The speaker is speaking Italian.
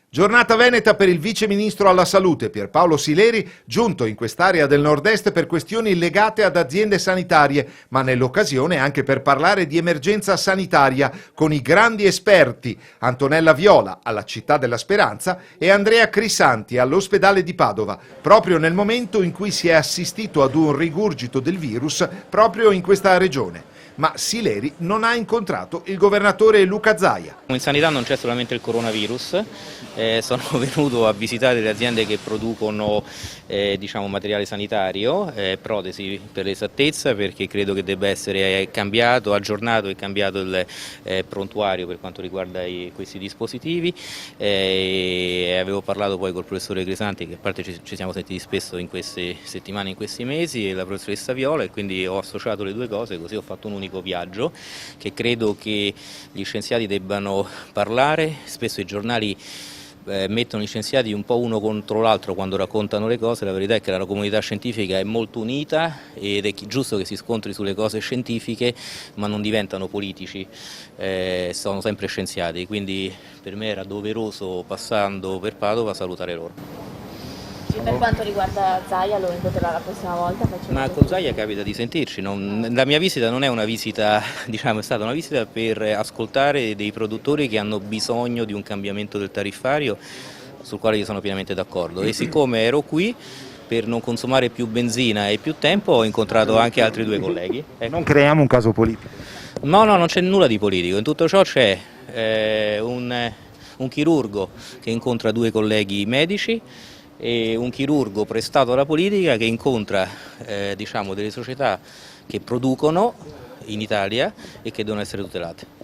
Giornata veneta per il vice ministro alla salute Pierpaolo Sileri, giunto in quest'area del nord-est per questioni legate ad aziende sanitarie, ma nell'occasione anche per parlare di emergenza sanitaria con i grandi esperti Antonella Viola alla Città della Speranza e Andrea Crisanti all'ospedale di Padova, proprio nel momento in cui si è assistito ad un rigurgito del virus proprio in questa regione. Ma Sileri non ha incontrato il governatore Luca Zaia. In sanità non c'è solamente il coronavirus, sono venuto a visitare le aziende che producono materiale sanitario, protesi per l'esattezza, perché credo che debba essere cambiato, aggiornato e cambiato il prontuario per quanto riguarda questi dispositivi. Avevo parlato poi col professore Crisanti, che a parte ci siamo sentiti spesso in queste settimane, in questi mesi, e la professoressa Viola, e quindi ho associato le due cose, così ho fatto un unico viaggio che credo che gli scienziati debbano parlare. Spesso i giornali mettono gli scienziati un po' uno contro l'altro quando raccontano le cose. La verità è che la comunità scientifica è molto unita ed è giusto che si scontri sulle cose scientifiche, ma non diventano politici, sono sempre scienziati, quindi per me era doveroso, passando per Padova, salutare loro. Per quanto riguarda Zaia, lo incontrerà la prossima volta? Ma con Zaia capita di sentirci, la mia visita non è una visita, è stata una visita per ascoltare dei produttori che hanno bisogno di un cambiamento del tariffario, sul quale io sono pienamente d'accordo, e siccome ero qui per non consumare più benzina e più tempo, ho incontrato anche altri due colleghi. Non creiamo un caso politico. No, non c'è nulla di politico, in tutto ciò c'è un chirurgo che incontra due colleghi medici e un chirurgo prestato alla politica che incontra delle società che producono in Italia e che devono essere tutelate.